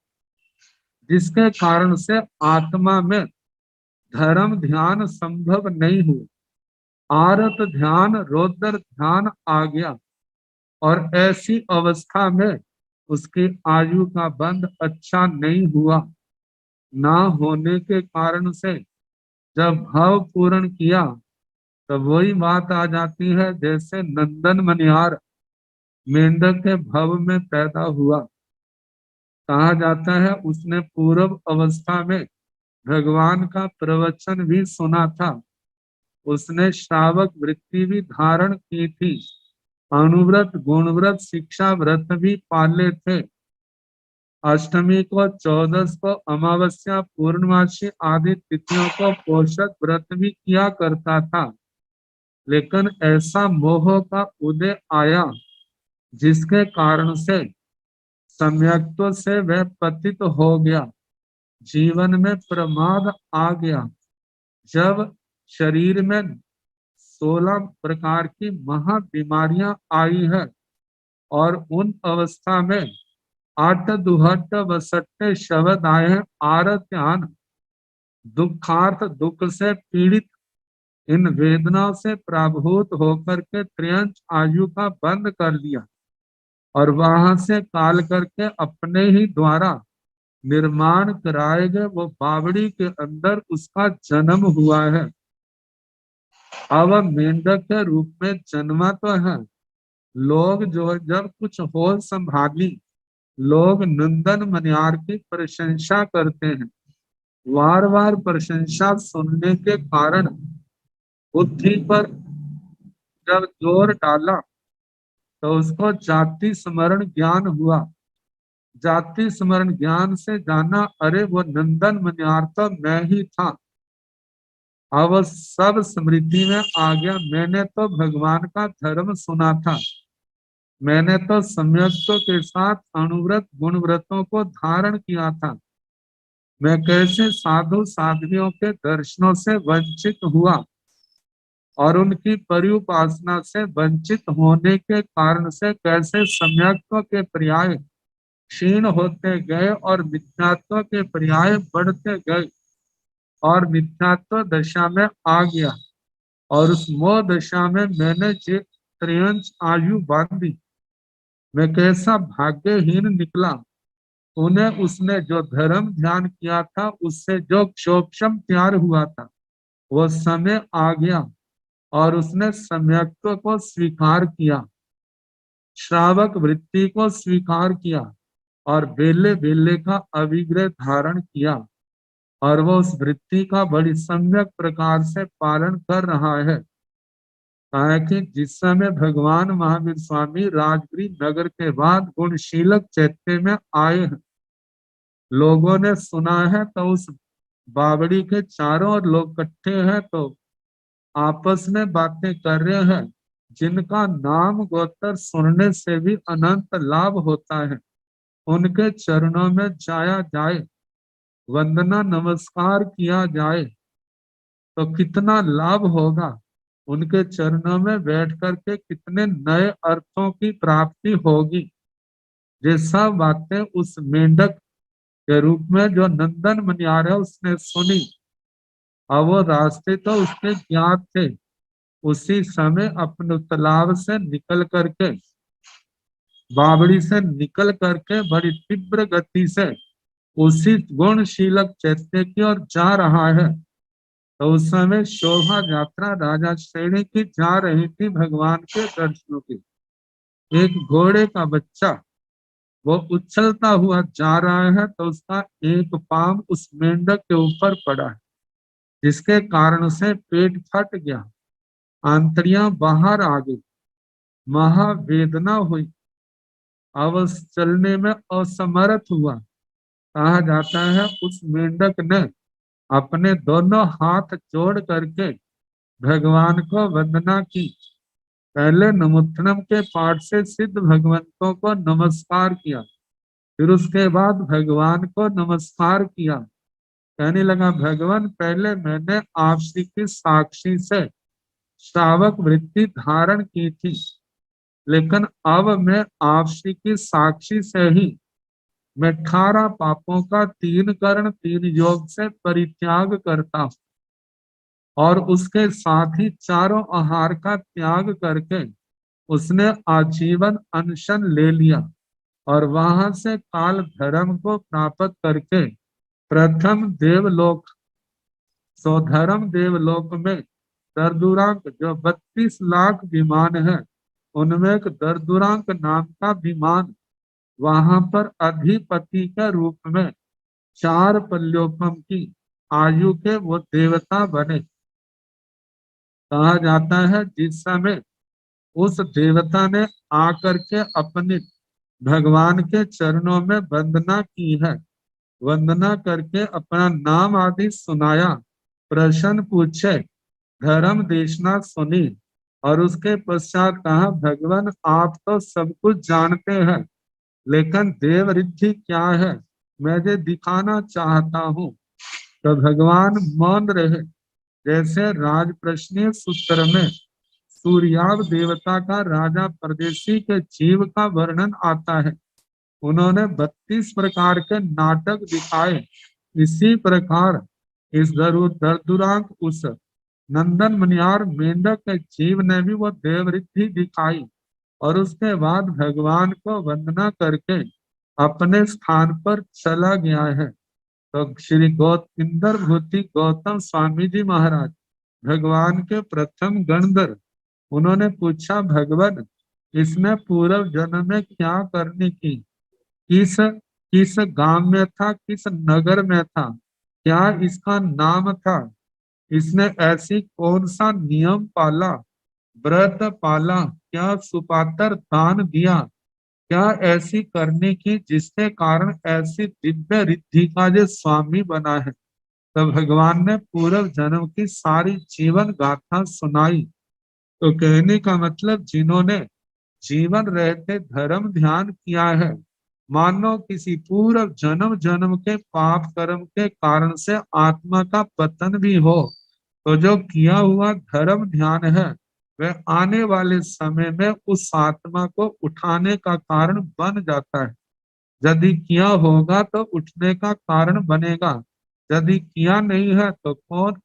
जिसके कारण से आत्मा में धर्म ध्यान संभव नहीं हुआ, आरत ध्यान रौद्र ध्यान आ गया और ऐसी अवस्था में उसकी आयु का बंध अच्छा नहीं हुआ। ना होने के कारण से जब भाव पूर्ण किया तो वही बात आ जाती है जैसे नंदन मनिहार मेंढक के भव में पैदा हुआ। कहा जाता है उसने पूर्व अवस्था में भगवान का प्रवचन भी सुना था, उसने श्रावक वृत्ति भी धारण की थी, अनुव्रत गुणव्रत शिक्षा व्रत भी पाले थे, अष्टमी को, चौदस को, अमावस्या पूर्णमासी आदि तिथियों को पोषक व्रत भी किया करता था। लेकिन ऐसा मोह का उदय आया जिसके कारण से सम्यक्त्व से वह पतित हो गया, जीवन में प्रमाद आ गया। जब शरीर में 16 प्रकार की महा बीमारियां आई है और उन अवस्था में आठ दुहट वसट्टे शब्द आए हैं, आरत्यान दुखार्थ, दुख से पीड़ित, इन वेदनाओं से प्रभावित होकर के त्रियंच आयु का बंद कर दिया और वहां से काल करके अपने ही द्वारा निर्माण कराए गए वो बावड़ी के अंदर उसका जन्म हुआ है। अब मेंढक के रूप में जन्मा तो है। लोग जो जब कुछ होश संभाली, लोग नंदन मनियार की प्रशंसा करते हैं। बार बार प्रशंसा सुनने के कारण बुद्धि पर जब जोर डाला तो उसको जाति स्मरण ज्ञान हुआ। जाति स्मरण ज्ञान से जाना, अरे वो नंदन मनियार तो मैं ही था। अब सब स्मृति में आ गया, मैंने तो भगवान का धर्म सुना था, मैंने तो सम्यक्त्व के साथ अनुव्रत गुणव्रतों को धारण किया था। मैं कैसे साधु साध्वियों के दर्शनों से वंचित हुआ और उनकी परिउपासना से वंचित होने के कारण से कैसे सम्यक्त्व के पर्याय क्षीण होते गए और मिथ्यात्व के पर्याय बढ़ते गए और मिथ्यात्व दशा में आ गया। और उस मोह दशा में मैंने त्रियंच आयु बांधी। मैं कैसा भाग्यहीन निकला। उन्हें उसने जो धर्म ध्यान किया था, उससे जो क्षोभम तैयार हुआ था, वो समय आ गया और उसने सम्यक्त्व को स्वीकार किया, श्रावक वृत्ति को स्वीकार किया और बेले बेले का अविग्रह धारण किया। और वो उस वृत्ति का बड़ी सम्यक प्रकार से पालन कर रहा है। कि जिस समय भगवान महावीर स्वामी राजगिरी नगर के बाद गुणशीलक चैत्य में आए हैं, लोगों ने सुना है तो उस बावड़ी के चारों ओर लोग इकट्ठे हैं तो आपस में बातें कर रहे हैं। जिनका नाम गोत्र सुनने से भी अनंत लाभ होता है, उनके चरणों में जाया जाए, वंदना नमस्कार किया जाए तो कितना लाभ होगा। उनके चरणों में बैठ करके कितने नए अर्थों की प्राप्ति होगी। ये सब बातें उस मेंढक के रूप में जो नंदन मनियार है उसने सुनी। अब वो रास्ते तो उसके ज्ञात थे। उसी समय अपने तालाब से निकल करके, बावड़ी से निकल करके बड़ी तीव्र गति से उसी गुणशीलक चैत्य की ओर जा रहा है। तो उस समय शोभा यात्रा राजा श्रेणी की जा रही थी भगवान के दर्शनों की। एक घोड़े का बच्चा वो उछलता हुआ जा रहा है तो उसका एक पांव उस मेंढक के ऊपर पड़ा है, जिसके कारण से पेट फट गया, आंतड़ियां बाहर आ गई, महावेदना हुई, अवश्य चलने में असमर्थ हुआ। कहा जाता है उस मेंढक ने अपने दोनों हाथ जोड़ करके भगवान को वंदना की। पहले नमोत्तम के पाठ से सिद्ध भगवंतों को नमस्कार किया, फिर उसके बाद भगवान को नमस्कार किया। कहने लगा, भगवान पहले मैंने आप श्री की साक्षी से श्रावक वृत्ति धारण की थी, लेकिन अब मैं आप श्री की साक्षी से ही मैं 18 पापों का 3 करण 3 योग से परित्याग करता हूँ और उसके साथ ही चारों आहार का त्याग करके उसने आजीवन अनशन ले लिया और वहां से काल धर्म को प्राप्त करके प्रथम देवलोक, स्वधर्म देवलोक में दर्दुरांक जो 32 लाख विमान है, उनमें एक दर्दुरांक नाम का विमान, वहां पर अधिपति के रूप में 4 पल्योपम की आयु के वो देवता बने। कहा जाता है जिस समय उस देवता ने आकर के अपने भगवान के चरणों में वंदना की है, वंदना करके अपना नाम आदि सुनाया, प्रश्न पूछे, धर्म देशना सुनी, और उसके पश्चात कहा, भगवान आप तो सब कुछ जानते हैं, लेकिन देव रिद्धि क्या है मैं ये दिखाना चाहता हूँ। तो भगवान मौन रहे। जैसे राज प्रश्न सूत्र में सूर्याव देवता का राजा परदेशी के जीव का वर्णन आता है। उन्होंने 32 प्रकार के नाटक दिखाए। इसी प्रकार इस दरदुरांक उस नंदन मनियार मेंढक के जीव ने भी वो देवरिद्धि दिखाई और उसके बाद भगवान को वंदना करके अपने स्थान पर चला गया है। तो श्री इंदर भूति गौतम स्वामी जी महाराज भगवान के प्रथम गणधर, उन्होंने पूछा, भगवान इसने पूर्व जन्म में क्या करनी की, किस किस गांव में था, किस नगर में था, क्या इसका नाम था, इसने ऐसी कौन सा नियम पाला, व्रत पाला, क्या सुपात्र दान दिया, क्या ऐसी करने की जिसके कारण ऐसी दिव्य रिद्धि का जो स्वामी बना है। तो भगवान ने पूर्व जन्म की सारी जीवन गाथा सुनाई। तो कहने का मतलब, जिन्होंने जीवन रहते धर्म ध्यान किया है, मानो किसी पूर्व जन्म जन्म के पाप कर्म के कारण से आत्मा का पतन भी हो, तो जो किया हुआ धर्म ध्यान है वह आने वाले समय में उस आत्मा को उठाने का कारण बन जाता है। यदि किया होगा तो उठने का कारण बनेगा, यदि किया नहीं है तो कौन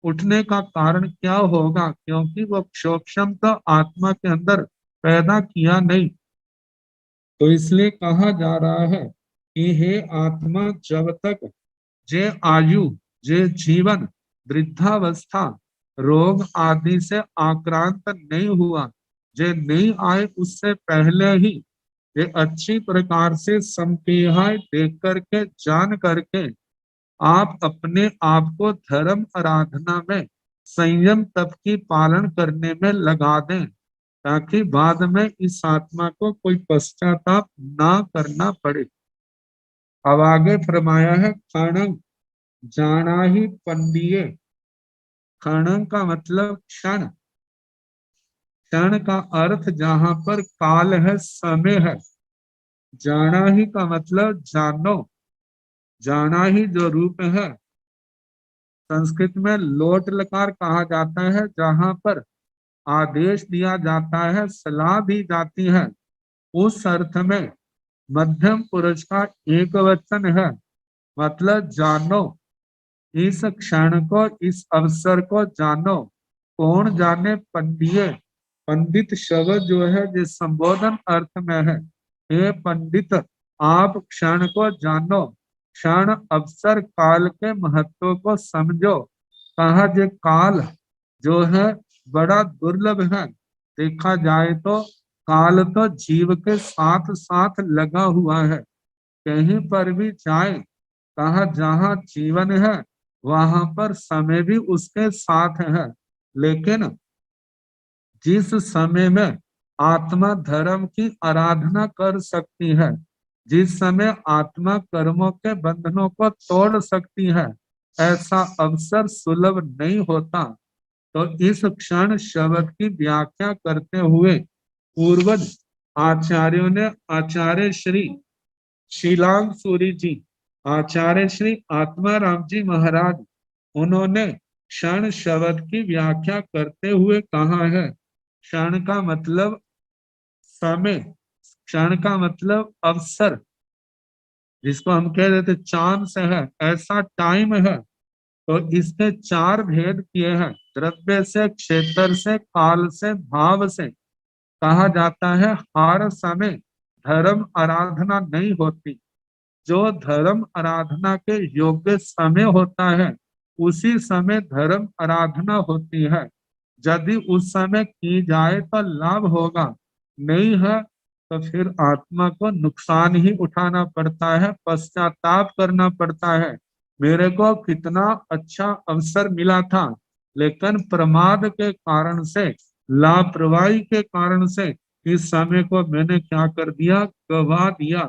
उठने का कारण क्या होगा, क्योंकि वो सूक्ष्म तो आत्मा के अंदर पैदा किया नहीं। तो इसलिए कहा जा रहा है कि हे आत्मा, जब तक जे आयु, जे जीवन वृद्धावस्था रोग आदि से आक्रांत नहीं हुआ, जे नहीं आए उससे पहले ही ये अच्छी प्रकार से संपेहाय देख करके जान करके आप अपने आप को धर्म आराधना में संयम तप की पालन करने में लगा दें, ताकि बाद में इस आत्मा को कोई पश्चाताप ना करना पड़े। अब आगे फरमाया है, क्षण जाना ही पंडिये। क्षण का मतलब क्षण, क्षण का अर्थ जहां पर काल है, समय है। जाना ही का मतलब जानो, जाना ही जो रूप है संस्कृत में लोट लकार कहा जाता है, जहां पर आदेश दिया जाता है, सलाह दी जाती है, उस अर्थ में मध्यम पुरुष का एक वचन है। मतलब जानो, इस क्षण को, इस अवसर को जानो। कौन जाने, पंडिये। पंडित शब्द जो है जिस संबोधन अर्थ में है, हे पंडित आप क्षण को जानो, क्षण अवसर काल के महत्व को समझो। कहा जे काल जो है बड़ा दुर्लभ है। देखा जाए तो काल तो जीव के साथ साथ लगा हुआ है, कहीं पर भी जाए, कहा जहां जीवन है वहां पर समय भी उसके साथ है। लेकिन जिस समय में आत्मा धर्म की आराधना कर सकती है, जिस समय आत्मा कर्मों के बंधनों को तोड़ सकती है, ऐसा अवसर सुलभ नहीं होता। तो इस क्षण शब्द की व्याख्या करते हुए पूर्वज आचार्यों ने, आचार्य श्री शीलांग सूरी जी, आचार्य श्री आत्माराम जी महाराज, उन्होंने क्षण शब्द की व्याख्या करते हुए कहा है, क्षण का मतलब समय, क्षण का मतलब अवसर, जिसको हम कह देते चांद से है, ऐसा टाइम है। तो इसके चार भेद किए हैं, द्रव्य से, क्षेत्र से, काल से, भाव से। कहा जाता है हर समय धर्म आराधना नहीं होती, जो धर्म आराधना के योग्य समय होता है उसी समय धर्म आराधना होती है। यदि उस समय की जाए तो लाभ होगा, नहीं है तो फिर आत्मा को नुकसान ही उठाना पड़ता है, पश्चाताप करना पड़ता है। मेरे को कितना अच्छा अवसर मिला था, लेकिन प्रमाद के कारण से, लापरवाही के कारण से इस समय को मैंने क्या कर दिया, गवा दिया।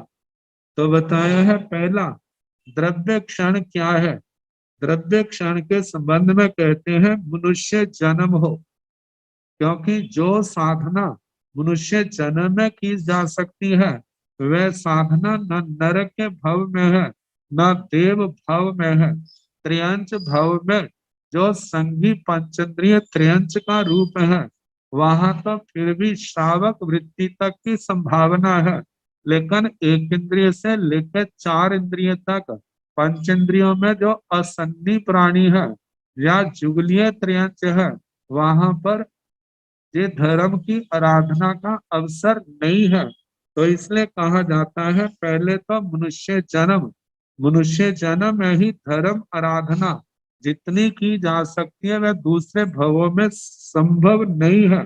तो बताया है, पहला द्रव्य क्षण क्या है। द्रव्य क्षण के संबंध में कहते हैं, मनुष्य जन्म हो, क्योंकि जो साधना मनुष्य जन्म में की जा सकती है वह साधना न नरक के भव में है न देव भव में है। त्रियंच भव में जो संगी पंचेंद्रिय त्रियंच का रूप है वहां तो फिर भी श्रावक वृत्ति तक की संभावना है, लेकिन एक इंद्रिय से लेकर चार इंद्रिय तक पंचेंद्रियों में जो असन्नी प्राणी है या जुगलीय त्रियंच है वहां पर ये धर्म की आराधना का अवसर नहीं है। तो इसलिए कहा जाता है पहले तो मनुष्य जन्म में ही धर्म आराधना जितनी की जा सकती है वह दूसरे भवों में संभव नहीं है।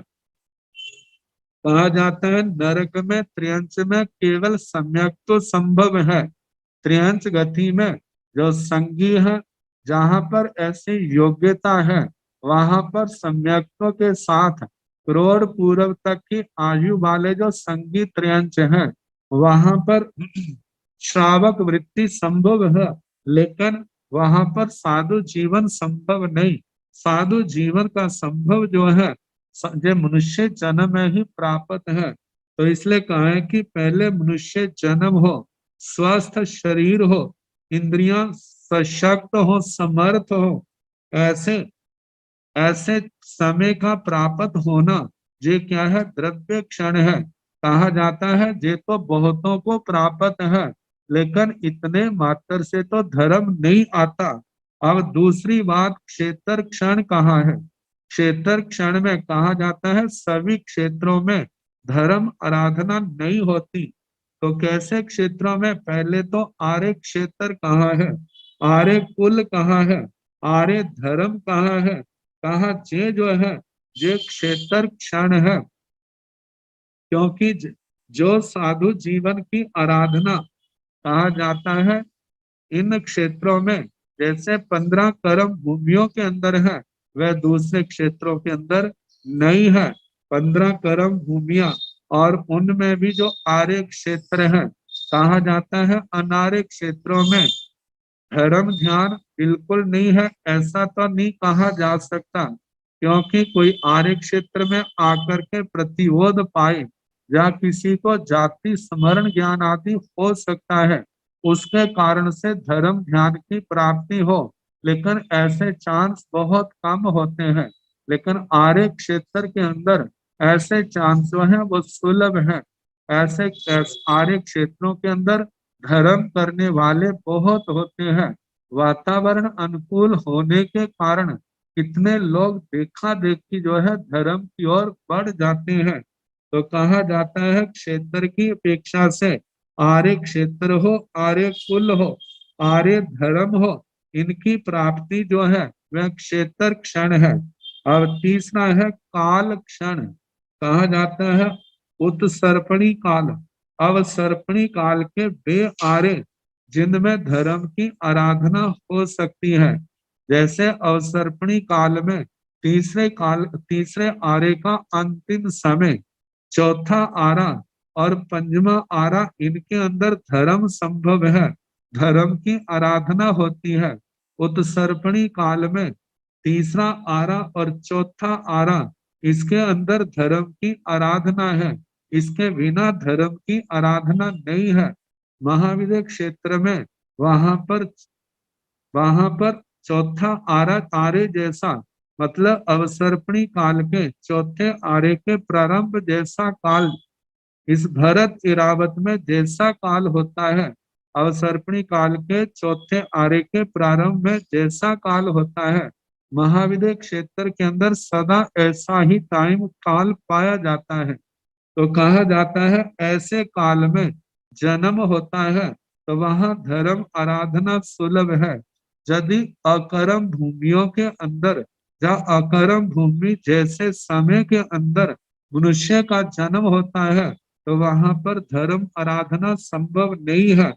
कहा जाता है नरक में त्रियंच में केवल सम्यक तो संभव है। त्रियंच गति में जो संगी है जहां पर ऐसी योग्यता है वहां पर सम्यक्तों के साथ करोड़ पूर्व तक की आयु वाले जो संगी त्रियंच हैं वहां पर श्रावक वृत्ति संभव है, लेकिन वहां पर साधु जीवन संभव नहीं। साधु जीवन का संभव जो है जो मनुष्य जन्म में ही प्राप्त है। तो इसलिए कहा है कि पहले मनुष्य जन्म हो, स्वस्थ शरीर हो, इंद्रियां सशक्त हो, समर्थ हो, ऐसे ऐसे समय का प्राप्त होना ये क्या है द्रव्य क्षण है। कहा जाता है ये तो बहुतों को प्राप्त है लेकिन इतने मात्र से तो धर्म नहीं आता। अब दूसरी बात क्षेत्र क्षण कहाँ है। क्षेत्र क्षण में कहा जाता है सभी क्षेत्रों में धर्म आराधना नहीं होती। तो कैसे क्षेत्रों में, पहले तो आर्य क्षेत्र कहाँ है, आर्य कुल कहाँ है, आर्य धर्म कहाँ है। कहा जे जो है ये क्षेत्र क्षण है, क्योंकि जो साधु जीवन की आराधना कहा जाता है इन क्षेत्रों में जैसे 15 कर्म भूमियों के अंदर है वह दूसरे क्षेत्रों के अंदर नहीं है। 15 कर्म भूमिया और उनमें भी जो आर्य क्षेत्र है कहा जाता है अनार्य क्षेत्रों में धर्म ध्यान बिल्कुल नहीं है ऐसा तो नहीं कहा जा सकता, क्योंकि कोई आर्य क्षेत्र में आकर के प्रतिबोध पाए या किसी को जाति स्मरण ज्ञान आदि हो सकता है उसके कारण से धर्म ध्यान की प्राप्ति हो, लेकिन ऐसे चांस बहुत कम होते हैं। लेकिन आर्य क्षेत्र के अंदर ऐसे चांस जो है वो सुलभ है। ऐसे आर्य क्षेत्रों के अंदर धर्म करने वाले बहुत होते हैं। वातावरण अनुकूल होने के कारण कितने लोग देखा देखी जो है धर्म की ओर बढ़ जाते हैं। तो कहा जाता है क्षेत्र की अपेक्षा से आर्य क्षेत्र हो, आर्य कुल हो, आर्य धर्म हो, इनकी प्राप्ति जो है वह क्षेत्र क्षण है। और तीसरा है काल क्षण। कहा जाता है उत्सर्पणी काल, अवसर्पणी काल के वे आर्य जिनमें धर्म की आराधना हो सकती है। जैसे अवसर्पणी काल में तीसरे आर्य का अंतिम समय, चौथा आरा और पंचमा आरा इनके अंदर धर्म संभव है, धर्म की आराधना होती है। उत्सर्पणी काल में तीसरा आरा और चौथा आरा इसके अंदर धर्म की आराधना है, इसके बिना धर्म की आराधना नहीं है। महाविद्य क्षेत्र में वहां पर चौथा आरा आर्य जैसा, मतलब अवसर्पणी काल के चौथे आर्य के प्रारंभ जैसा काल इस भरत इरावत में जैसा काल होता है, अवसर्पणी काल के चौथे आर्य के प्रारंभ में जैसा काल होता है, महाविद्य क्षेत्र के अंदर सदा ऐसा ही टाइम काल पाया जाता है। तो कहा जाता है ऐसे काल में जन्म होता है तो वहां धर्म आराधना सुलभ है। यदि अकर्म भूमियों के अंदर या अकर्म भूमि जैसे समय के अंदर मनुष्य का जन्म होता है तो वहां पर धर्म आराधना संभव नहीं है।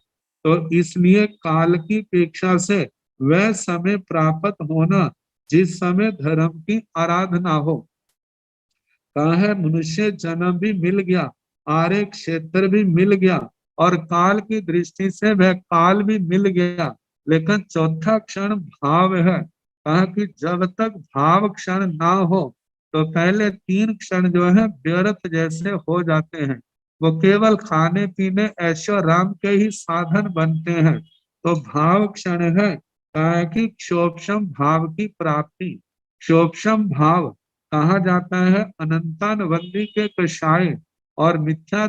तो इसलिए काल की अपेक्षा से वह समय प्राप्त होना जिस समय धर्म की आराधना हो। कहा है मनुष्य जन्म भी मिल गया, आर्य क्षेत्र भी मिल गया और काल की दृष्टि से वह काल भी मिल गया, लेकिन चौथा क्षण भाव है। कहा कि जब तक भाव क्षण ना हो तो पहले 3 क्षण जो है व्यर्थ जैसे हो जाते हैं, वो केवल खाने पीने ऐशो आराम के ही साधन बनते हैं। तो भाव क्षण है कि क्षोभम भाव की प्राप्ति। क्षोभम भाव कहा जाता है अनंतानवंदी के कषाय और मिथ्या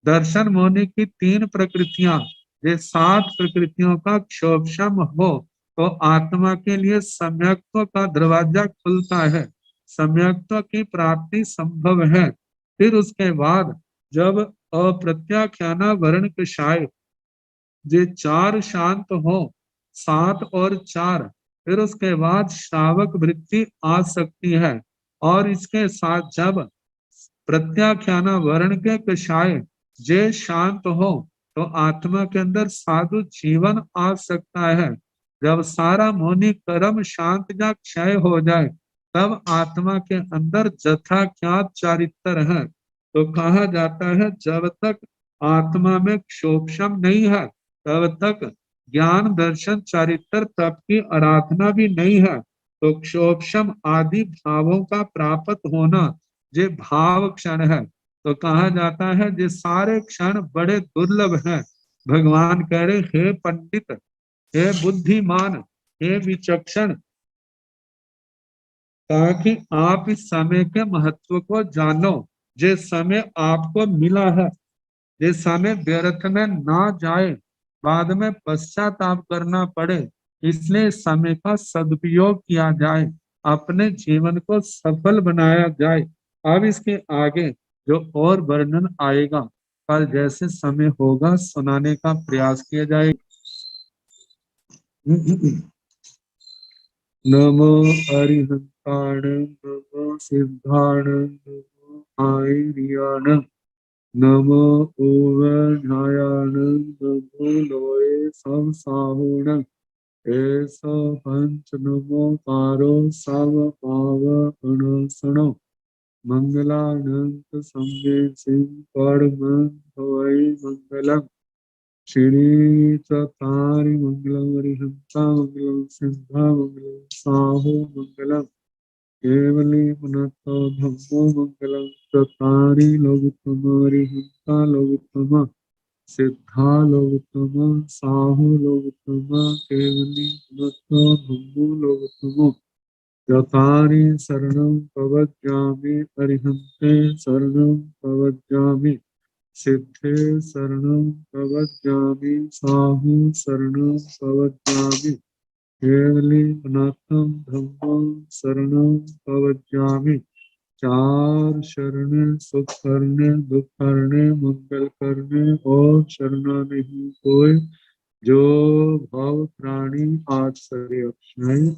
दर्शन मोनि की 3 प्रकृतियां, ये 7 प्रकृतियों का क्षोभम हो तो आत्मा के लिए सम्यक्त्व का दरवाजा खुलता है, सम्यक्त्व की प्राप्ति संभव है। फिर उसके बाद जब अप्रत्याख्याना वर्ण कषाय ये 4 शांत हो, 7 और 4, फिर उसके बाद श्रावक वृत्ति आ सकती है। और इसके साथ जब प्रत्याख्याना वर्ण के कषाय जे शांत हो तो आत्मा के अंदर साधु जीवन आ सकता है। जब सारा मोनि कर्म शांत या क्षय हो जाए तब आत्मा के अंदर जथा ज्ञात चारित्र है। तो कहा जाता है जब तक आत्मा में क्षोभम नहीं है तब तक ज्ञान दर्शन चारित्र तप की आराधना भी नहीं है। तो क्षोभम आदि भावों का प्राप्त होना ये भाव क्षण है। तो कहा जाता है ये सारे क्षण बड़े दुर्लभ हैं। भगवान कह रहे हे पंडित, हे बुद्धिमान, हे विचक्षण, ताकि आप इस समय के महत्व को जानो। ये समय आपको मिला है, ये समय व्यर्थ में ना जाए, बाद में पश्चाताप करना पड़े, इसलिए इस समय का सदुपयोग किया जाए, अपने जीवन को सफल बनाया जाए। अब इसके आगे जो और वर्णन आएगा कल जैसे समय होगा सुनाने का प्रयास किया जाए। नमो अरिहंताण, नमो सिद्धाण, नमो आयर्याण, नमो ओवधायान, नमो लोए संसाहुण, ऐसा पंच नमो कारो सव पाव अनसनो, मंगलानंत संगे सिंह परम भवै मंगलम। श्री चतारि मंगलम हरिहंसा मंगलम सिद्धा मंगलम साहो मंगलम, केवली पुनतो धम्मो मंगलम। चतारि लोकोत्तम हरिहंसा लोकोत्तम, सिद्धा लोकोत्तम, साहो लोकोत्तम, केवली पुनतो धम्मो लोकोत्तम। चतारि शरणं प्रवज्जामि, अरिहन्ते शरणं प्रवज्जामि, सिद्धे शरणं प्रवज्जामि, साहु शरणं प्रवज्जामि, केवली पुनाथं धम्मं शरणं प्रवज्जामि। 4 शरण सुख करने, दुख करने, मंगल करने और शरणा नहीं कोई, जो भाव प्राणी आज सरे अक्षय।